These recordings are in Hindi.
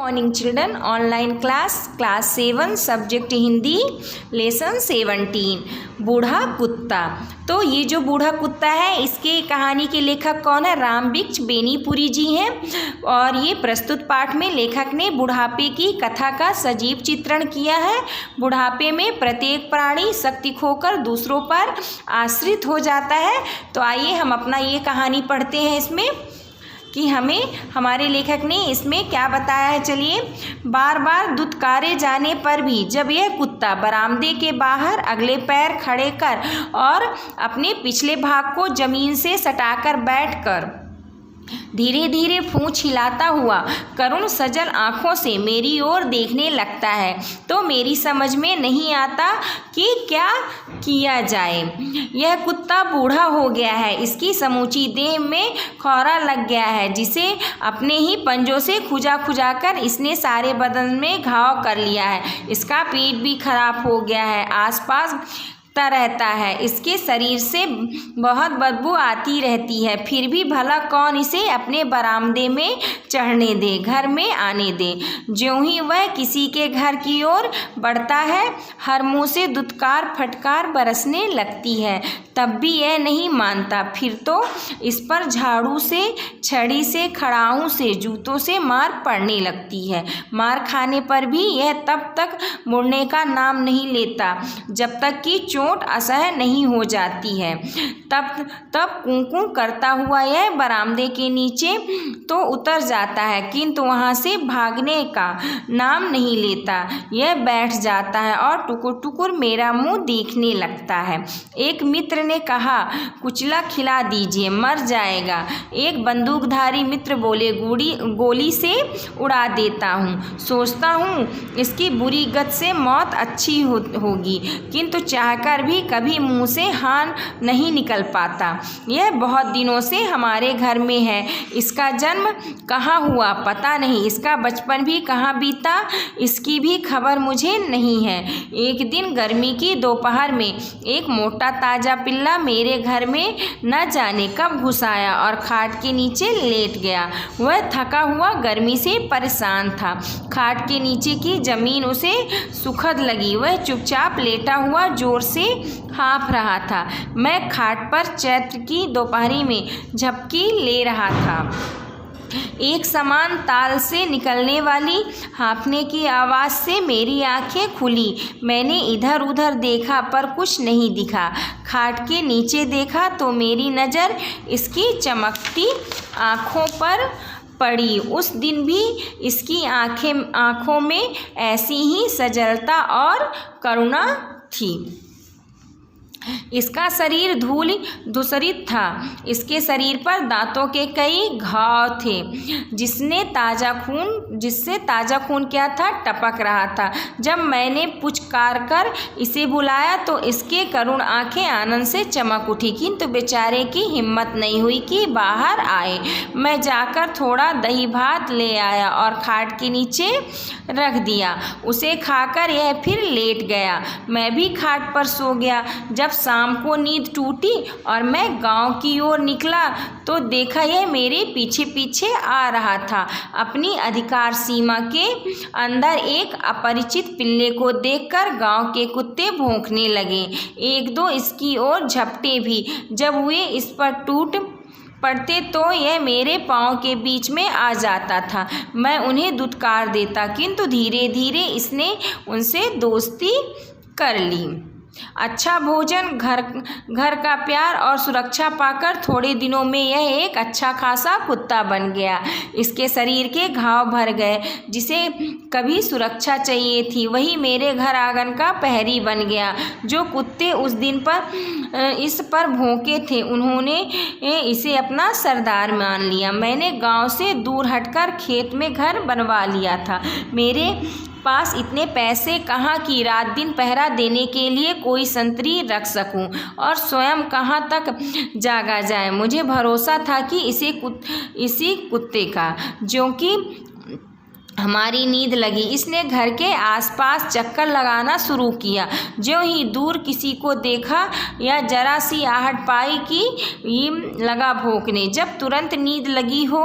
Morning children. Online class 7 subject Hindi lesson 17 बूढ़ा कुत्ता। तो ये जो बूढ़ा कुत्ता है इसके कहानी के लेखक कौन है? रामवृक्ष बेनीपुरी जी हैं। और ये प्रस्तुत पाठ में लेखक ने बुढ़ापे की कथा का सजीव चित्रण किया है। बुढ़ापे में प्रत्येक प्राणी शक्ति खोकर दूसरों पर आश्रित हो जाता है। तो आइए हम अपना ये कहानी पढ़ते हैं इसमें कि हमें हमारे लेखक ने इसमें क्या बताया है। चलिए। बार बार दुत्कारे जाने पर भी जब यह कुत्ता बरामदे के बाहर अगले पैर खड़े कर और अपने पिछले भाग को जमीन से सटाकर बैठकर धीरे धीरे पूंछ हिलाता हुआ करुण सजल आँखों से मेरी ओर देखने लगता है तो मेरी समझ में नहीं आता कि क्या किया जाए। यह कुत्ता बूढ़ा हो गया है। इसकी समूची देह में खौरा लग गया है जिसे अपने ही पंजों से खुजा खुजा कर इसने सारे बदन में घाव कर लिया है। इसका पेट भी खराब हो गया है। आसपास रहता है। इसके शरीर से बहुत बदबू आती रहती है। फिर भी भला कौन इसे अपने बरामदे में चढ़ने दे, घर में आने दे। ज्यों ही वह किसी के घर की ओर बढ़ता है हर मुंह से दुत्कार फटकार बरसने लगती है। तब भी यह नहीं मानता। फिर तो इस पर झाड़ू से, छड़ी से, खड़ाऊं से, जूतों से मार पड़ने लगती है। मार खाने पर भी यह तब तक मुड़ने का नाम नहीं लेता जब तक कि चोट असह्य नहीं हो जाती है। तब कूं करता हुआ यह बरामदे के नीचे तो उतर जाता है किंतु वहां से भागने का नाम नहीं लेता। यह बैठ जाता है और टुकुर टुकुर मेरा मुंह देखने लगता है। एक मित्र ने कहा, कुचला खिला दीजिए, मर जाएगा। एक बंदूकधारी मित्र बोले, गोली से उड़ा देता हूँ। सोचता हूँ इसकी बुरी गत से मौत अच्छी होगी किंतु चाहकर भी कभी मुंह से हाँ नहीं निकल पाता। यह बहुत दिनों से हमारे घर में है। इसका जन्म कहाँ हुआ पता नहीं। इसका बचपन भी कहाँ बीता इसकी भी खबर मुझे नहीं है। एक दिन गर्मी की दोपहर में एक मोटा ताजा पिल्ला मेरे घर में न जाने कब घुस आया और खाट के नीचे लेट गया। वह थका हुआ गर्मी से परेशान था। खाट के नीचे की जमीन उसे सुखद लगी। वह चुपचाप लेटा हुआ जोर से हाँफ रहा था। मैं खाट पर चैत्र की दोपहरी में झपकी ले रहा था। एक समान ताल से निकलने वाली हाँफने की आवाज़ से मेरी आंखें खुली। मैंने इधर उधर देखा पर कुछ नहीं दिखा। खाट के नीचे देखा तो मेरी नज़र इसकी चमकती आँखों पर पड़ी। उस दिन भी इसकी आँखों में ऐसी ही सजलता और करुणा थी। इसका शरीर धूल धूसरित था। इसके शरीर पर दांतों के कई घाव थे जिससे ताज़ा खून क्या था टपक रहा था। जब मैंने पुचकार कर इसे बुलाया तो इसके करुण आंखें आनंद से चमक उठी किंतु बेचारे की हिम्मत नहीं हुई कि बाहर आए। मैं जाकर थोड़ा दही भात ले आया और खाट के नीचे रख दिया। उसे खाकर यह फिर लेट गया। मैं भी खाट पर सो गया। जब शाम को नींद टूटी और मैं गांव की ओर निकला तो देखा यह मेरे पीछे पीछे आ रहा था। अपनी अधिकार सीमा के अंदर एक अपरिचित पिल्ले को देखकर गांव के कुत्ते भौंकने लगे। एक दो इसकी ओर झपटे भी। जब वे इस पर टूट पड़ते तो यह मेरे पाँव के बीच में आ जाता था। मैं उन्हें दुत्कार देता किंतु धीरे धीरे इसने उनसे दोस्ती कर ली। अच्छा भोजन, घर का प्यार और सुरक्षा पाकर थोड़े दिनों में यह एक अच्छा खासा कुत्ता बन गया। इसके शरीर के घाव भर गए। जिसे कभी सुरक्षा चाहिए थी वही मेरे घर आंगन का प्रहरी बन गया। जो कुत्ते उस दिन इस पर भौंके थे उन्होंने इसे अपना सरदार मान लिया। मैंने गांव से दूर हटकर खेत में घर बनवा लिया था। मेरे पास इतने पैसे कहाँ कि रात दिन पहरा देने के लिए कोई संतरी रख सकूं और स्वयं कहाँ तक जागा जाए। मुझे भरोसा था कि इसी कुत्ते का जो कि हमारी नींद लगी इसने घर के आसपास चक्कर लगाना शुरू किया। ज्यों ही दूर किसी को देखा या जरा सी आहट पाई कि लगा भौंकने। जब तुरंत नींद लगी हो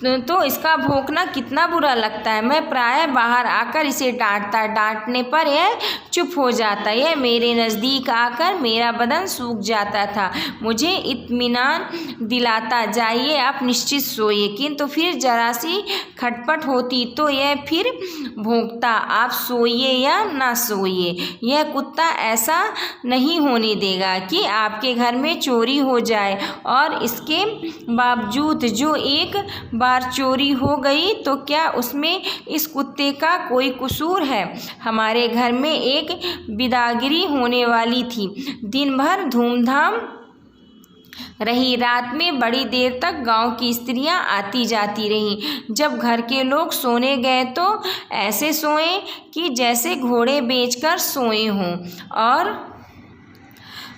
तो इसका भौंकना कितना बुरा लगता है। मैं प्रायः बाहर आकर इसे डांटता, डांटने पर यह चुप हो जाता। यह मेरे नज़दीक आकर मेरा बदन सूख जाता था, मुझे इत्मीनान दिलाता, जाइए आप निश्चित सोइए। किंतु फिर जरा सी खटपट होती तो यह फिर भौंकता, आप सोइए या ना सोइए, यह कुत्ता ऐसा नहीं होने देगा कि आपके घर में चोरी हो जाए। और इसके बावजूद जो एक बार चोरी हो गई तो क्या उसमें इस कुत्ते का कोई कसूर है। हमारे घर में एक बिदागिरी होने वाली थी। दिन भर धूमधाम रही। रात में बड़ी देर तक गांव की स्त्रियां आती जाती रहीं। जब घर के लोग सोने गए तो ऐसे सोए कि जैसे घोड़े बेचकर सोए हों। और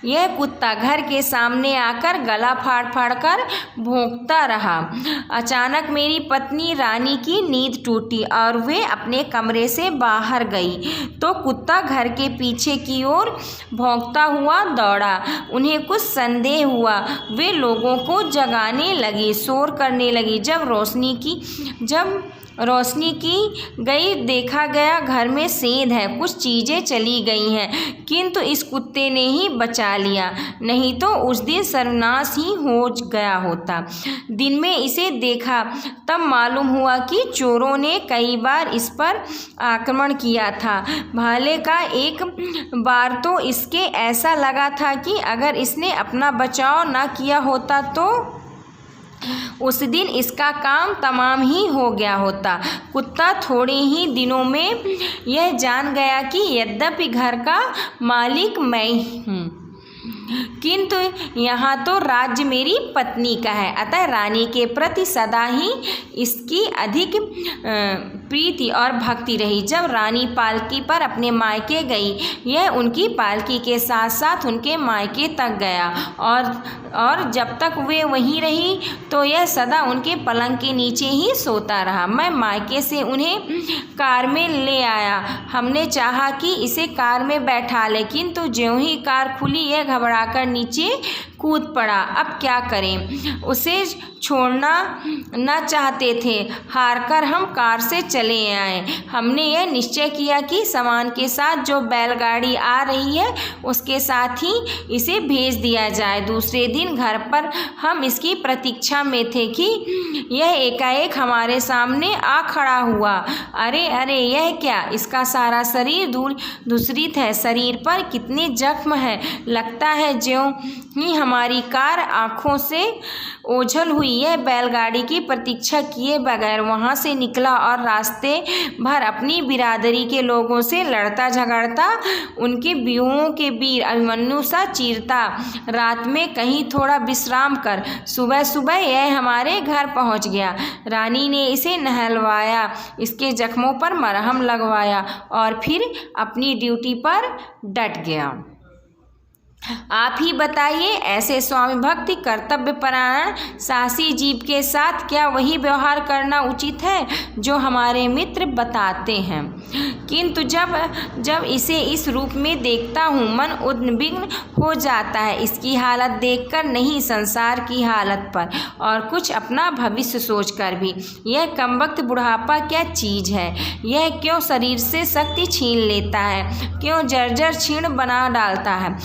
यह कुत्ता घर के सामने आकर गला फाड़ फाड़ कर भौंकता रहा। अचानक मेरी पत्नी रानी की नींद टूटी और वे अपने कमरे से बाहर गई तो कुत्ता घर के पीछे की ओर भौंकता हुआ दौड़ा। उन्हें कुछ संदेह हुआ, वे लोगों को जगाने लगी, शोर करने लगी। जब रोशनी की गई देखा गया घर में सेंध है, कुछ चीज़ें चली गई हैं, किंतु इस कुत्ते ने ही बचा लिया, नहीं तो उस दिन सर्वनाश ही हो गया होता। दिन में इसे देखा तब मालूम हुआ कि चोरों ने कई बार इस पर आक्रमण किया था। भाले का एक बार तो इसके ऐसा लगा था कि अगर इसने अपना बचाव न किया होता तो उस दिन इसका काम तमाम ही हो गया होता। कुत्ता थोड़े ही दिनों में यह जान गया कि यद्यपि घर का मालिक मैं हूँ, किंतु यहाँ तो राज्य मेरी पत्नी का है, अतः रानी के प्रति सदा ही इसकी अधिक प्रीति और भक्ति रही। जब रानी पालकी पर अपने मायके गई, यह उनकी पालकी के साथ साथ उनके मायके तक गया और जब तक वे वहीं रही तो यह सदा उनके पलंग के नीचे ही सोता रहा। मैं मायके से उन्हें कार में ले आया। हमने चाहा कि इसे कार में बैठा ले, किंतु ज्यों ही कार खुली यह घबराकर नीचे कूद पड़ा। अब क्या करें, उसे छोड़ना न चाहते थे। हारकर हम कार से चले आए। हमने यह निश्चय किया कि सामान के साथ जो बैलगाड़ी आ रही है उसके साथ ही इसे भेज दिया जाए। दूसरे दिन घर पर हम इसकी प्रतीक्षा में थे कि यह एकाएक हमारे सामने आ खड़ा हुआ। अरे अरे, यह क्या, इसका सारा शरीर धूसरित है, शरीर पर कितने जख्म हैं, लगता है ज्यों ही हमारी कार आँखों से ओझल हुई। यह बैलगाड़ी की प्रतीक्षा किए बगैर वहाँ से निकला और रास्ते भर अपनी बिरादरी के लोगों से लड़ता झगड़ता उनके व्यूहों के वीर अभिमन्यु सा चीरता। रात में कहीं थोड़ा विश्राम कर सुबह सुबह यह हमारे घर पहुँच गया। रानी ने इसे नहलवाया, इसके जख्मों पर मरहम लगवाया और फिर अपनी ड्यूटी पर डट गया। आप ही बताइए, ऐसे स्वामी भक्ति कर्तव्यपरायण साहसी जीव के साथ क्या वही व्यवहार करना उचित है जो हमारे मित्र बताते हैं। किंतु जब इसे इस रूप में देखता हूँ मन उद्विग्न हो जाता है। इसकी हालत देखकर नहीं, संसार की हालत पर और कुछ अपना भविष्य सोचकर भी। यह कमबख्त बुढ़ापा क्या चीज़ है, यह क्यों शरीर से शक्ति छीन लेता है, क्यों जर्जर क्षीण बना डालता है।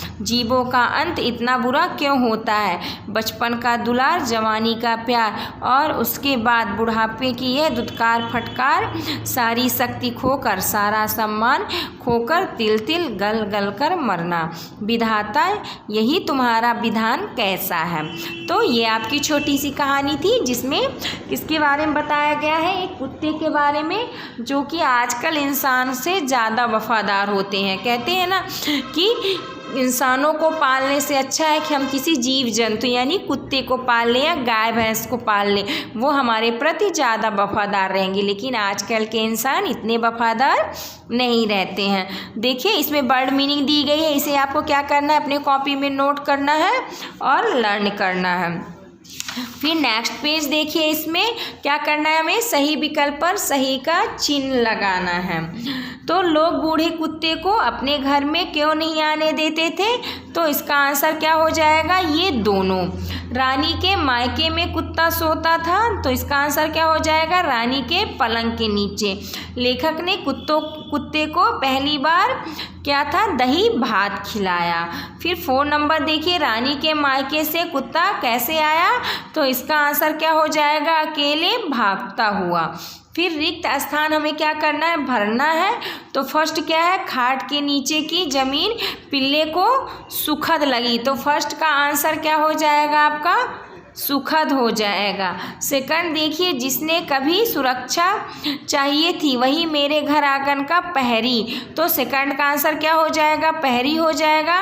जीवों का अंत इतना बुरा क्यों होता है। बचपन का दुलार, जवानी का प्यार और उसके बाद बुढ़ापे की यह दुत्कार फटकार, सारी शक्ति खोकर, सारा सम्मान खोकर, तिल तिल गल गल कर मरना। विधाता, यही तुम्हारा विधान कैसा है। तो ये आपकी छोटी सी कहानी थी जिसमें किसके बारे में बताया गया है, एक कुत्ते के बारे में जो कि आजकल इंसान से ज़्यादा वफादार होते हैं। कहते हैं ना कि इंसानों को पालने से अच्छा है कि हम किसी जीव जंतु यानी कुत्ते को पाल लें या गाय भैंस को पाल लें, वो हमारे प्रति ज़्यादा वफादार रहेंगे। लेकिन आजकल के इंसान इतने वफादार नहीं रहते हैं। देखिए, इसमें वर्ड मीनिंग दी गई है, इसे आपको क्या करना है, अपने कॉपी में नोट करना है और लर्न करना है। फिर नेक्स्ट पेज देखिए, इसमें क्या करना है, हमें सही विकल्प पर सही का चिन्ह लगाना है। तो लोग बूढ़े कुत्ते को अपने घर में क्यों नहीं आने देते थे, तो इसका आंसर क्या हो जाएगा, ये दोनों। रानी के मायके में कुत्ता सोता था, तो इसका आंसर क्या हो जाएगा, रानी के पलंग के नीचे। लेखक ने कुत्ते को पहली बार क्या था, दही भात खिलाया। फिर 4 नंबर देखिए, रानी के मायके से कुत्ता कैसे आया, तो इसका आंसर क्या हो जाएगा, अकेले भागता हुआ। फिर रिक्त स्थान हमें क्या करना है, भरना है। तो फर्स्ट क्या है, खाट के नीचे की जमीन पिल्ले को सुखद लगी, तो फर्स्ट का आंसर क्या हो जाएगा आपका, सुखद हो जाएगा। सेकंड देखिए, जिसने कभी सुरक्षा चाहिए थी वही मेरे घर आंगन का पहरी, तो सेकंड का आंसर क्या हो जाएगा, पहरी हो जाएगा।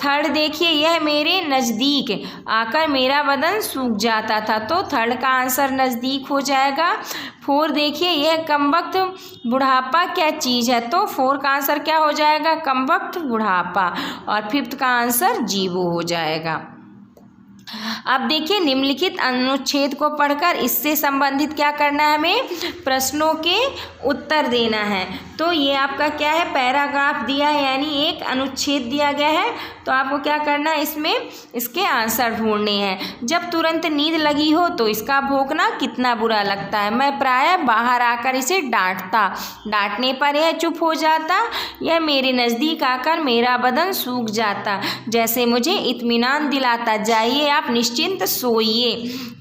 थर्ड देखिए, यह मेरे नज़दीक आकर मेरा बदन सूख जाता था, तो थर्ड का आंसर नज़दीक हो जाएगा। 4 देखिए, यह कमबख्त बुढ़ापा क्या चीज़ है, तो 4 का आंसर क्या हो जाएगा, कमबख्त बुढ़ापा। और 5th का आंसर जीवो हो जाएगा। अब देखिए, निम्नलिखित अनुच्छेद को पढ़कर इससे संबंधित क्या करना है, हमें प्रश्नों के उत्तर देना है। तो ये आपका क्या है, पैराग्राफ दिया है, यानी एक अनुच्छेद दिया गया है, तो आपको क्या करना है, इसमें इसके आंसर ढूंढने हैं। जब तुरंत नींद लगी हो तो इसका भौंकना कितना बुरा लगता है, मैं प्रायः बाहर आकर इसे डांटने पर यह चुप हो जाता, यह मेरे नज़दीक आकर मेरा बदन सूख जाता, जैसे मुझे इत्मीनान दिलाता, जाइए आप निश्चिंत सोइए।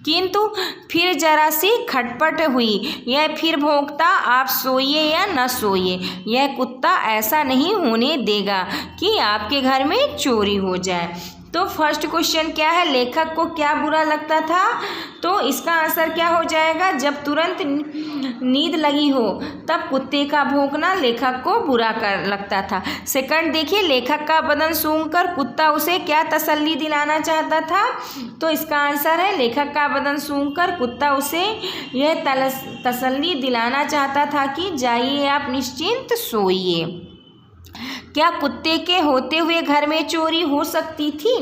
किंतु फिर जरा सी खटपट हुई, यह फिर भौंकता, आप सोइए या न सोइए, यह कुत्ता ऐसा नहीं होने देगा कि आपके घर में चोरी हो जाए। तो फर्स्ट क्वेश्चन क्या है, लेखक को क्या बुरा लगता था, तो इसका आंसर क्या हो जाएगा, जब तुरंत नींद लगी हो तब कुत्ते का भौंकना लेखक को बुरा लगता था। सेकंड देखिए, लेखक का बदन सूंघकर कुत्ता उसे क्या तसल्ली दिलाना चाहता था, तो इसका आंसर है, लेखक का बदन सूंघकर कुत्ता उसे यह तसल्ली दिलाना चाहता था कि जाइए आप निश्चिंत सोइए। क्या कुत्ते के होते हुए घर में चोरी हो सकती थी,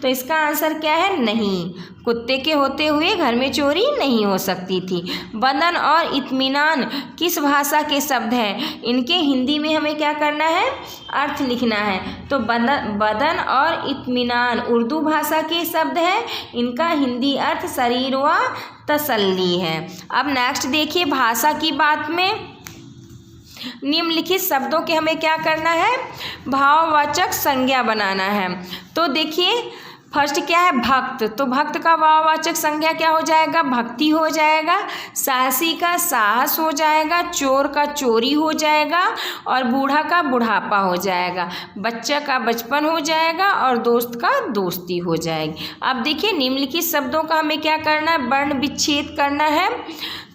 तो इसका आंसर क्या है, नहीं, कुत्ते के होते हुए घर में चोरी नहीं हो सकती थी। बदन और इत्मीनान किस भाषा के शब्द हैं, इनके हिंदी में हमें क्या करना है, अर्थ लिखना है। तो बदन और इत्मीनान उर्दू भाषा के शब्द हैं, इनका हिंदी अर्थ शरीर व तसल्ली है। अब नेक्स्ट देखिए, भाषा की बात में निम्नलिखित शब्दों के हमें क्या करना है, भाववाचक संज्ञा बनाना है। तो देखिए, फर्स्ट क्या है, भक्त, तो भक्त का भाववाचक संज्ञा क्या हो जाएगा, भक्ति हो जाएगा। साहसी का साहस हो जाएगा, चोर का चोरी हो जाएगा, और बूढ़ा का बुढ़ापा हो जाएगा। बच्चा का बचपन हो जाएगा, और दोस्त का दोस्ती हो जाएगी। अब देखिए, निम्नलिखित शब्दों का हमें क्या करना है, वर्ण विच्छेद करना है।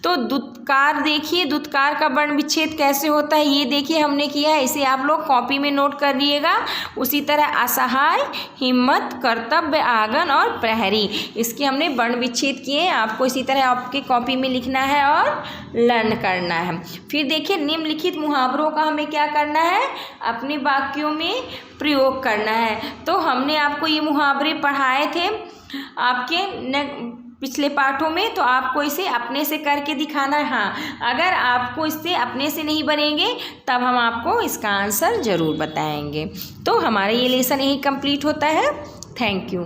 तो दुत्कार देखिए, दुत्कार का वर्ण विच्छेद कैसे होता है, ये देखिए हमने किया है, इसे आप लोग कॉपी में नोट कर लिएगा। उसी तरह असहाय, हिम्मत, कर्तव्य, आंगन और प्रहरी, इसके हमने वर्ण विच्छेद किए हैं, आपको इसी तरह आपके कॉपी में लिखना है और लर्न करना है। फिर देखिए, निम्नलिखित मुहावरों का हमें क्या करना है, अपने वाक्यों में प्रयोग करना है। तो हमने आपको ये मुहावरे पढ़ाए थे आपके पिछले पाठों में, तो आपको इसे अपने से करके दिखाना है। हाँ, अगर आपको इससे अपने से नहीं बनेंगे तब हम आपको इसका आंसर ज़रूर बताएंगे। तो हमारा ये लेसन यही कंप्लीट होता है। Thank you.